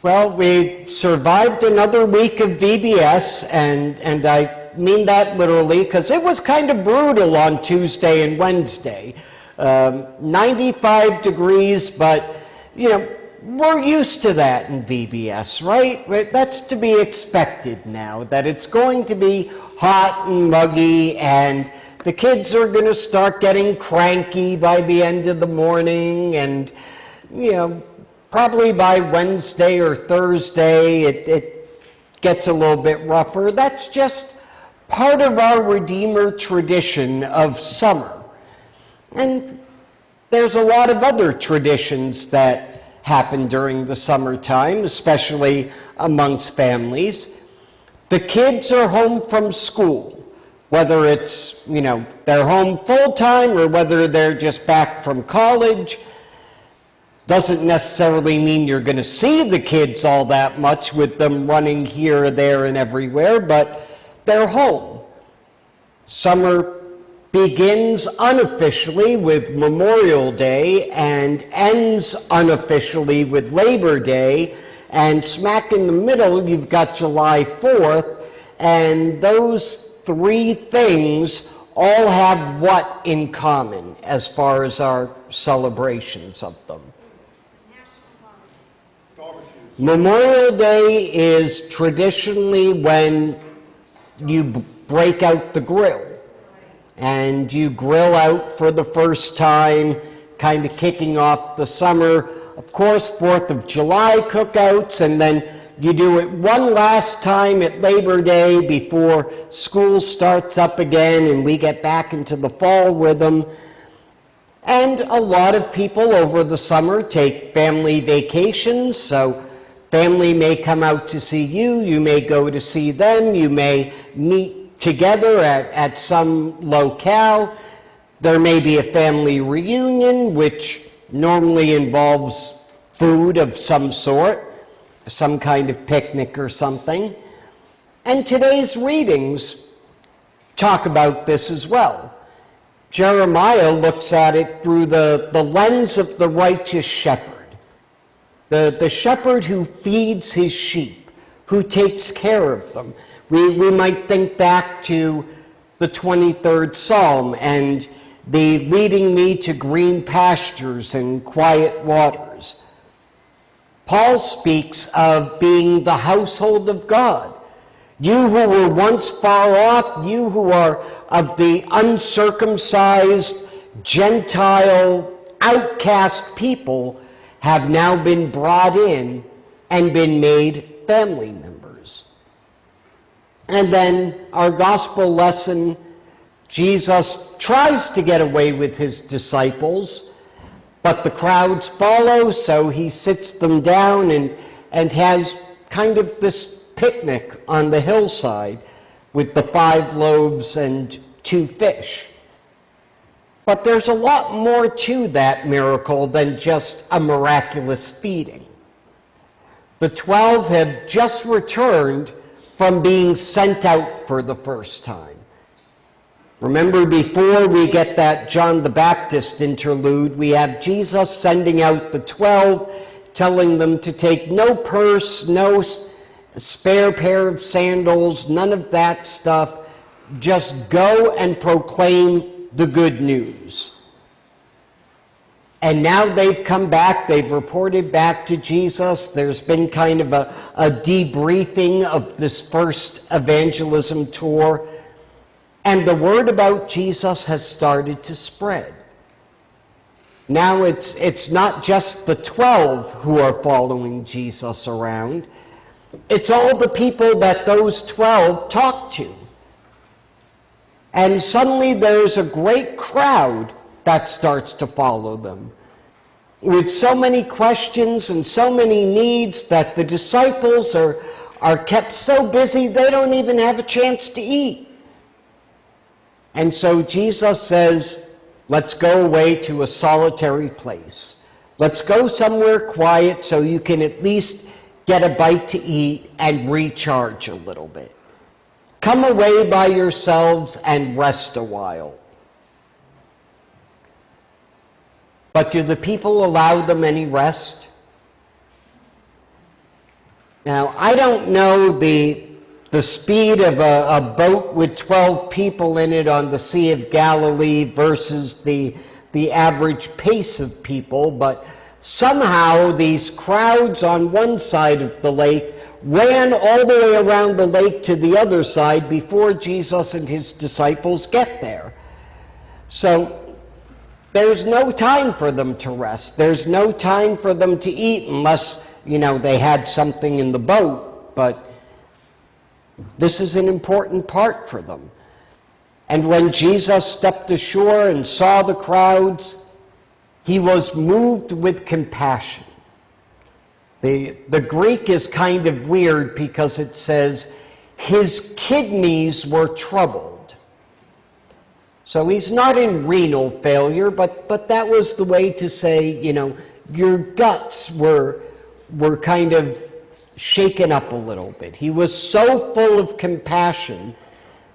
Well, we survived another week of VBS, and I mean that literally, because it was kind of brutal on Tuesday and Wednesday. 95 degrees, but, we're used to that in VBS, right? That's to be expected now, that it's going to be hot and muggy, and the kids are going to start getting cranky by the end of the morning, and, probably by Wednesday or Thursday, it gets a little bit rougher. That's just part of our Redeemer tradition of summer. And there's a lot of other traditions that happen during the summertime, especially amongst families. The kids are home from school, whether it's, they're home full-time or whether they're just back from college. Doesn't necessarily mean you're going to see the kids all that much with them running here, there, and everywhere, but they're home. Summer begins unofficially with Memorial Day and ends unofficially with Labor Day, and smack in the middle you've got July 4th, and those three things all have what in common as far as our celebrations of them? Memorial Day is traditionally when you break out the grill, and you grill out for the first time, kind of kicking off the summer. Of course, 4th of July cookouts, and then you do it one last time at Labor Day before school starts up again and we get back into the fall rhythm. And a lot of people over the summer take family vacations, so family may come out to see you, you may go to see them, you may meet together at some locale. There may be a family reunion, which normally involves food of some sort, some kind of picnic or something. And today's readings talk about this as well. Jeremiah looks at it through the lens of the righteous shepherd. The shepherd who feeds his sheep, who takes care of them. We might think back to the 23rd Psalm and the leading me to green pastures and quiet waters. Paul speaks of being the household of God. You who were once far off, you who are of the uncircumcised, Gentile, outcast people, have now been brought in and been made family members. And then our gospel lesson, Jesus tries to get away with his disciples, but the crowds follow, so he sits them down and has kind of this picnic on the hillside with the 5 loaves and 2 fish. But there's a lot more to that miracle than just a miraculous feeding. The 12 have just returned from being sent out for the first time. Remember, before we get that John the Baptist interlude, we have Jesus sending out the 12, telling them to take no purse, no spare pair of sandals, none of that stuff. Just go and proclaim the good news. And now they've come back, they've reported back to Jesus. There's been kind of a debriefing of this first evangelism tour. And the word about Jesus has started to spread. Now it's not just the 12 who are following Jesus around. It's all the people that those 12 talk to. And suddenly there's a great crowd that starts to follow them, with so many questions and so many needs that the disciples are kept so busy they don't even have a chance to eat. And so Jesus says, let's go away to a solitary place. Let's go somewhere quiet so you can at least get a bite to eat and recharge a little bit. Come away by yourselves and rest a while. But do the people allow them any rest? Now, I don't know the speed of a boat with 12 people in it on the Sea of Galilee versus the average pace of people, but somehow these crowds on one side of the lake ran all the way around the lake to the other side before Jesus and his disciples get there. So there's no time for them to rest. There's no time for them to eat unless, they had something in the boat. But this is an important part for them. And when Jesus stepped ashore and saw the crowds, he was moved with compassion. The Greek is kind of weird because it says his kidneys were troubled. So he's not in renal failure, but that was the way to say, your guts were kind of shaken up a little bit. He was so full of compassion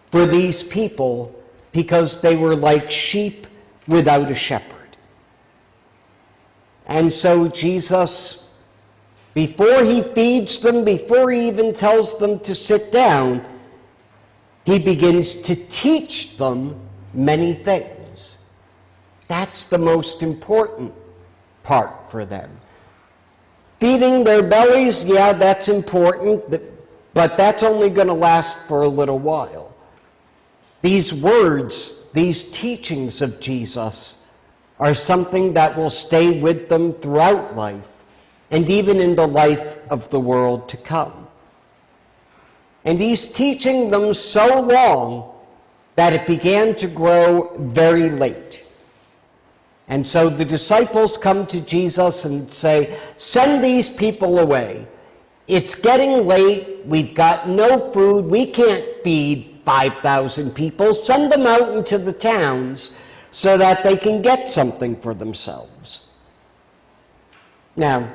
for these people because they were like sheep without a shepherd. And so Jesus, before he feeds them, before he even tells them to sit down, he begins to teach them many things. That's the most important part for them. Feeding their bellies, yeah, that's important, but that's only going to last for a little while. These words, these teachings of Jesus are something that will stay with them throughout life and even in the life of the world to come. And he's teaching them so long that it began to grow very late. And so the disciples come to Jesus and say, send these people away. It's getting late. We've got no food. We can't feed 5,000 people. Send them out into the towns so that they can get something for themselves. Now,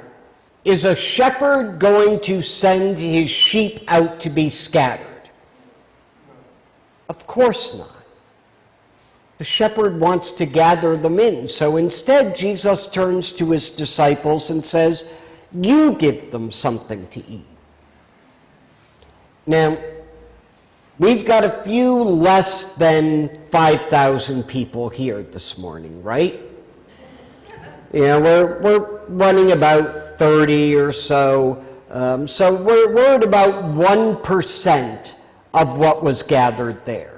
is a shepherd going to send his sheep out to be scattered? Of course not. The shepherd wants to gather them in. So instead, Jesus turns to his disciples and says, you give them something to eat. Now, we've got a few less than 5,000 people here this morning, right? We're running about 30 or so. So we're at about 1% of what was gathered there.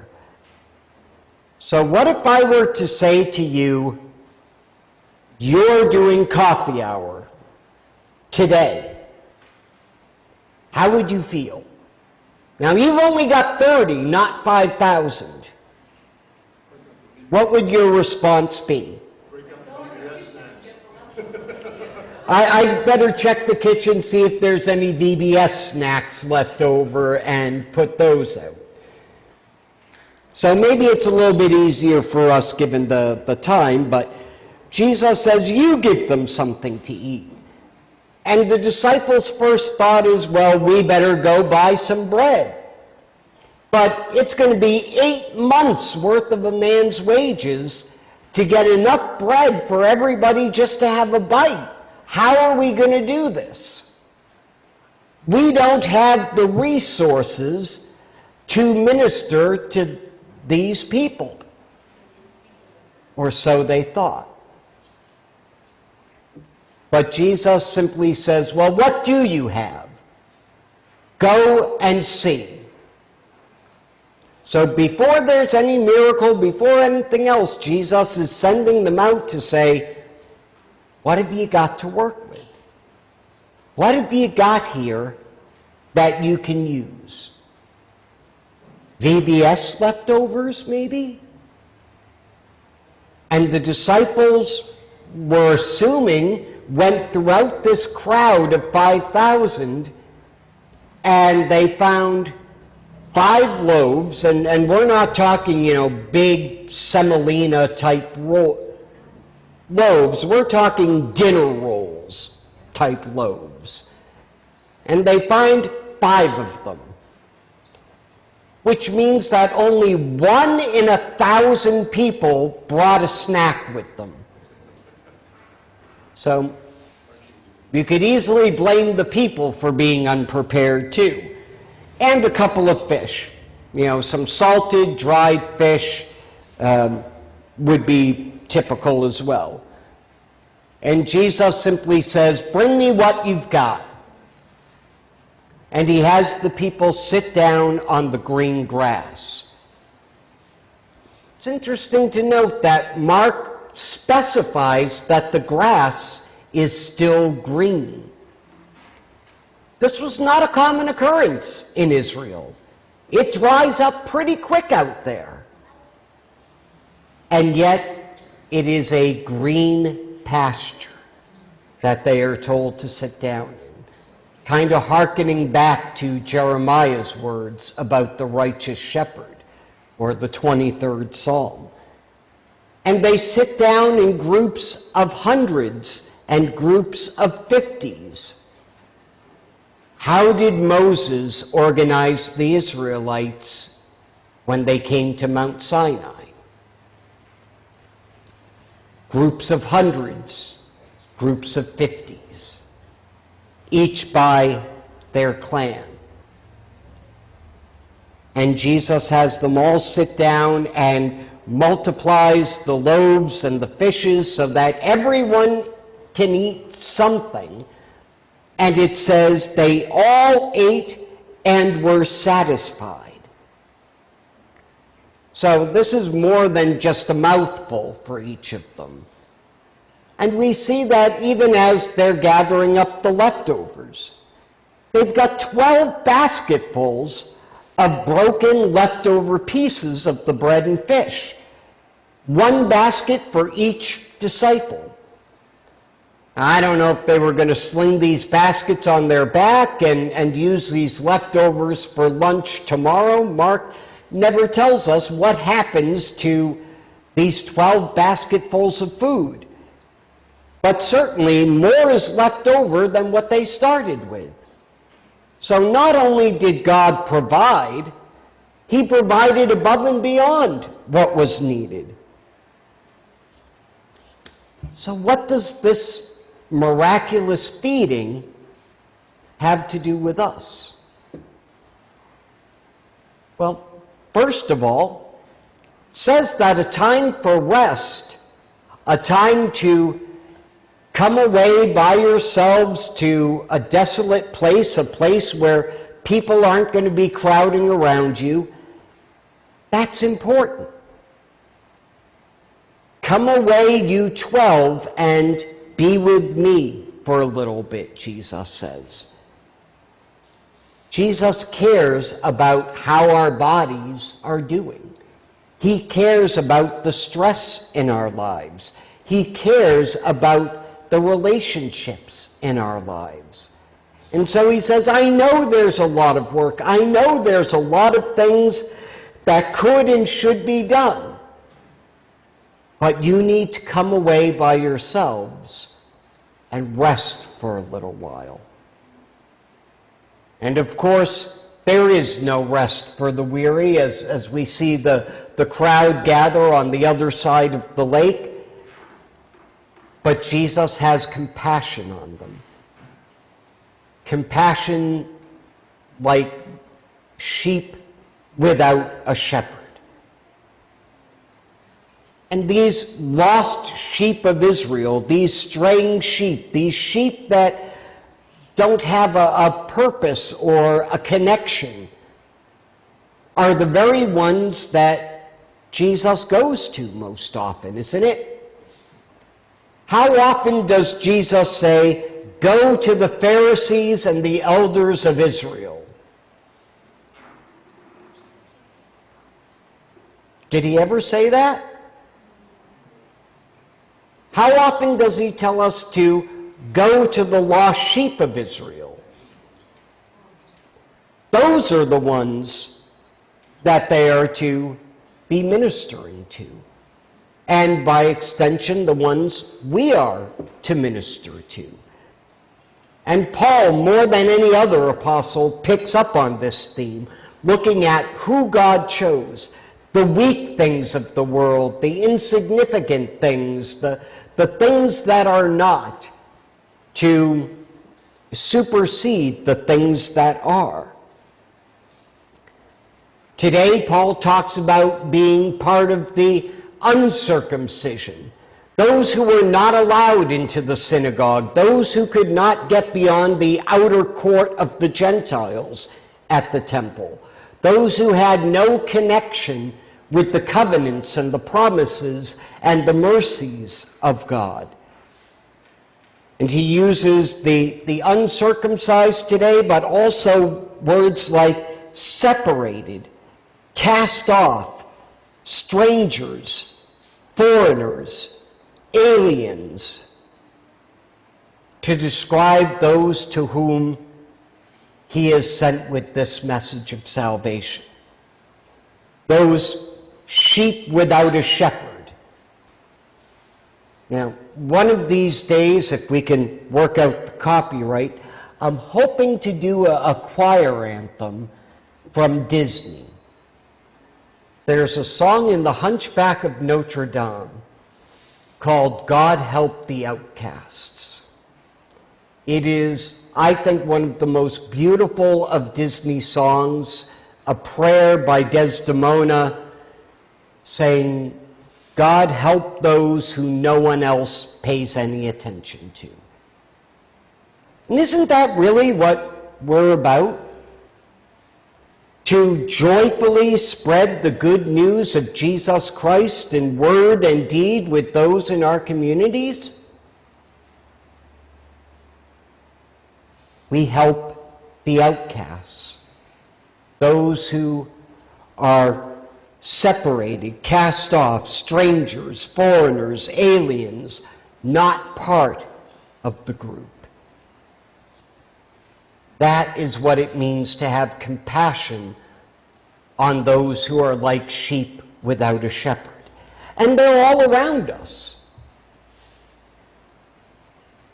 So what if I were to say to you, you're doing coffee hour today? How would you feel? Now, you've only got 30, not 5,000. What would your response be? I better check the kitchen, see if there's any VBS snacks left over, and put those out. So maybe it's a little bit easier for us given the time, but Jesus says, you give them something to eat. And the disciples' first thought is, well, we better go buy some bread. But it's going to be 8 months worth of a man's wages to get enough bread for everybody just to have a bite. How are we going to do this? We don't have the resources to minister to these people. Or so they thought. But Jesus simply says, well, what do you have? Go and see. So before there's any miracle, before anything else, Jesus is sending them out to say, what have you got to work with? What have you got here that you can use? VBS leftovers, maybe? And the disciples were assuming, went throughout this crowd of 5,000, and they found 5 loaves, and we're not talking, big semolina type loaves. We're talking dinner rolls type loaves. And they find 5 of them, which means that only 1 in 1,000 people brought a snack with them. So You could easily blame the people for being unprepared too. And a couple of fish. You know, some salted, dried fish would be typical as well. And Jesus simply says, bring me what you've got. And he has the people sit down on the green grass. It's interesting to note that Mark specifies that the grass is still green. This was not a common occurrence in Israel. It dries up pretty quick out there. And yet, it is a green pasture that they are told to sit down in. Kind of hearkening back to Jeremiah's words about the righteous shepherd, or the 23rd Psalm. And they sit down in groups of hundreds and groups of 50s. How did Moses organize the Israelites when they came to Mount Sinai? Groups of hundreds, groups of 50s, each by their clan. And Jesus has them all sit down and multiplies the loaves and the fishes so that everyone can eat something. And it says they all ate and were satisfied. So this is more than just a mouthful for each of them. And we see that even as they're gathering up the leftovers. They've got 12 basketfuls of broken leftover pieces of the bread and fish. One basket for each disciple. I don't know if they were going to sling these baskets on their back and use these leftovers for lunch tomorrow. Mark never tells us what happens to these 12 basketfuls of food. But certainly more is left over than what they started with. So not only did God provide, he provided above and beyond what was needed. So what does this miraculous feeding have to do with us? Well, first of all, it says that a time for rest, a time to come away by yourselves to a desolate place, a place where people aren't going to be crowding around you, that's important. Come away, you 12, and be with me for a little bit, Jesus says. Jesus cares about how our bodies are doing. He cares about the stress in our lives. He cares about the relationships in our lives. And so he says, I know there's a lot of work. I know there's a lot of things that could and should be done. But you need to come away by yourselves and rest for a little while. And of course, there is no rest for the weary as we see the crowd gather on the other side of the lake. But Jesus has compassion on them. Compassion like sheep without a shepherd. And these lost sheep of Israel, these straying sheep, these sheep that don't have a purpose or a connection, are the very ones that Jesus goes to most often, isn't it? How often does Jesus say, go to the Pharisees and the elders of Israel? Did he ever say that? How often does he tell us to go to the lost sheep of Israel? Those are the ones that they are to be ministering to. And by extension, the ones we are to minister to. And Paul, more than any other apostle, picks up on this theme, looking at who God chose, the weak things of the world, the insignificant things, the things that are not, to supersede the things that are. Today, Paul talks about being part of the uncircumcision, those who were not allowed into the synagogue, those who could not get beyond the outer court of the Gentiles at the temple, those who had no connection with the covenants and the promises and the mercies of God. And he uses the uncircumcised today, but also words like separated, cast off, strangers, foreigners, aliens, to describe those to whom he is sent with this message of salvation. Those sheep without a shepherd. Now, one of these days, if we can work out the copyright, I'm hoping to do a choir anthem from Disney. There's a song in The Hunchback of Notre Dame called God Help the Outcasts. It is, I think, one of the most beautiful of Disney songs, a prayer by Desdemona saying, God help those who no one else pays any attention to. And isn't that really what we're about? To joyfully spread the good news of Jesus Christ in word and deed with those in our communities? We help the outcasts, those who are separated, cast off, strangers, foreigners, aliens, not part of the group. That is what it means to have compassion on those who are like sheep without a shepherd. And they're all around us.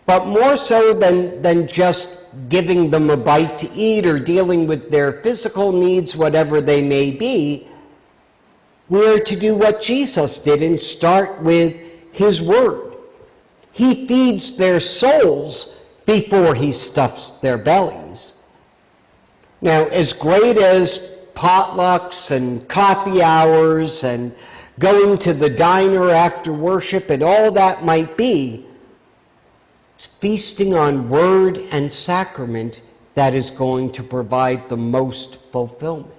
But more so than just giving them a bite to eat or dealing with their physical needs, whatever they may be, we're to do what Jesus did and start with his word. He feeds their souls before he stuffs their bellies. Now, as great as potlucks and coffee hours and going to the diner after worship and all that might be, it's feasting on word and sacrament that is going to provide the most fulfillment.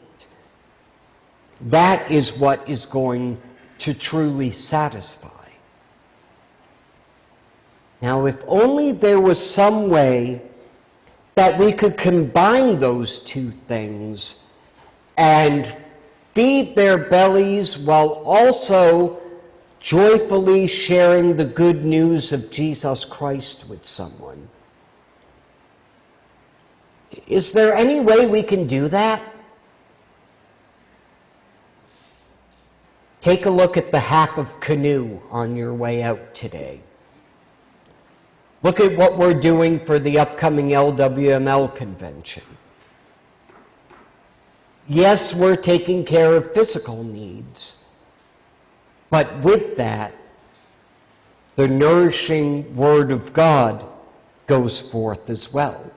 That is what is going to truly satisfy. Now, if only there was some way that we could combine those two things and feed their bellies while also joyfully sharing the good news of Jesus Christ with someone. Is there any way we can do that? Take a look at the half of Canoe on your way out today. Look at what we're doing for the upcoming LWML convention. Yes, we're taking care of physical needs, but with that, the nourishing Word of God goes forth as well.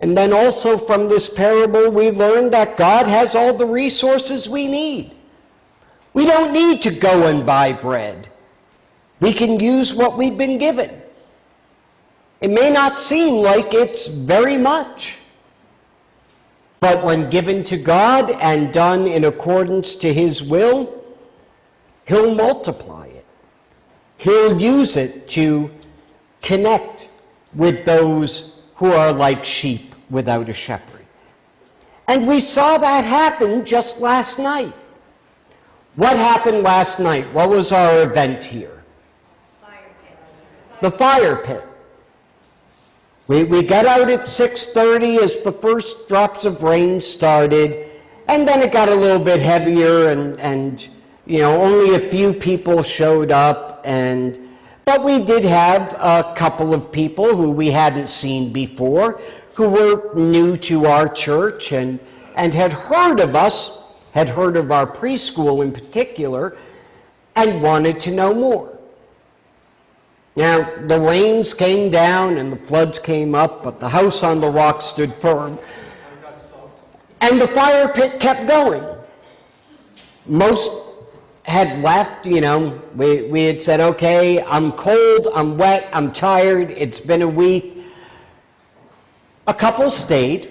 And then also from this parable, we learn that God has all the resources we need. We don't need to go and buy bread. We can use what we've been given. It may not seem like it's very much, but when given to God and done in accordance to his will, he'll multiply it. He'll use it to connect with those who are like sheep without a shepherd. And we saw that happen just last night. What happened last night? What was our event here? The fire pit. We got out at 6:30 as the first drops of rain started, and then it got a little bit heavier, and only a few people showed up, but we did have a couple of people who we hadn't seen before, who were new to our church and had heard of us, had heard of our preschool in particular, and wanted to know more. Now, the rains came down and the floods came up, but the house on the rock stood firm. And the fire pit kept going. Most had left, we had said, okay, I'm cold, I'm wet, I'm tired, it's been a week. A couple stayed,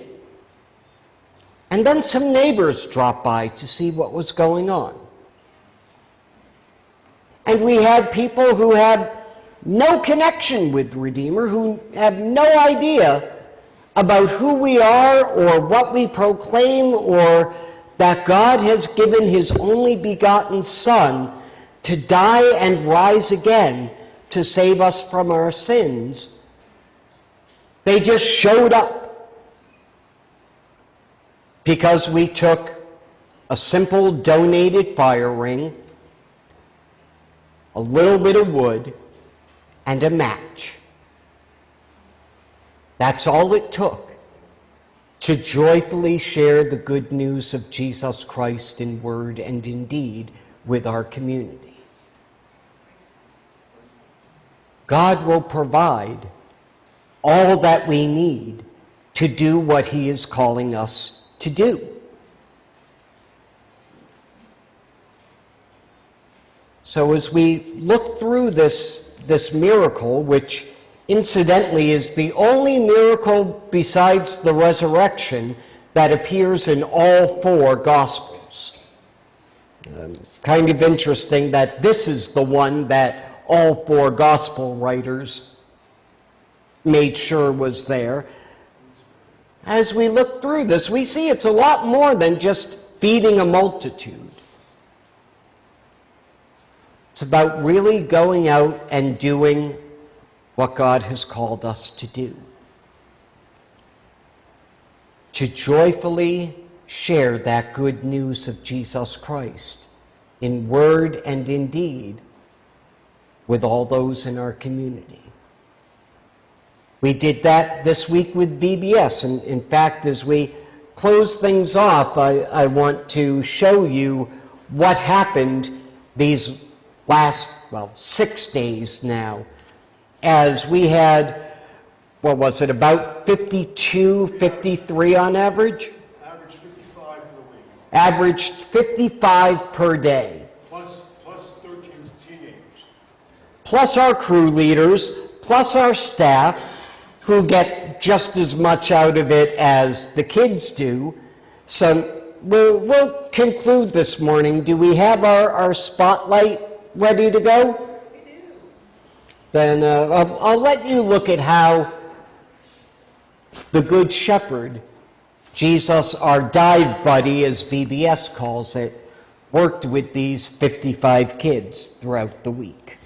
and then some neighbors dropped by to see what was going on. And we had people who had no connection with Redeemer, who have no idea about who we are or what we proclaim, or that God has given his only begotten Son to die and rise again to save us from our sins. They just showed up because we took a simple donated fire ring, a little bit of wood, and a match. That's all it took to joyfully share the good news of Jesus Christ in word and in deed with our community. God will provide all that we need to do what he is calling us to do. So as we look through this miracle, which incidentally is the only miracle besides the resurrection that appears in all four Gospels. Kind of interesting that this is the one that all four Gospel writers made sure was there. As we look through this, we see it's a lot more than just feeding a multitude. It's about really going out and doing what God has called us to do. To joyfully share that good news of Jesus Christ in word and in deed with all those in our community. We did that this week with VBS, and in fact, as we close things off, I want to show you what happened these last, 6 days now, as we had, about 52, 53 on average? Average 55 for the week. Averaged 55 per day. Plus 13 teenagers. Plus our crew leaders, plus our staff, who get just as much out of it as the kids do. So we'll conclude this morning. Do we have our spotlight ready to go? We do. Then I'll let you look at how the Good Shepherd, Jesus, our dive buddy, as VBS calls it, worked with these 55 kids throughout the week.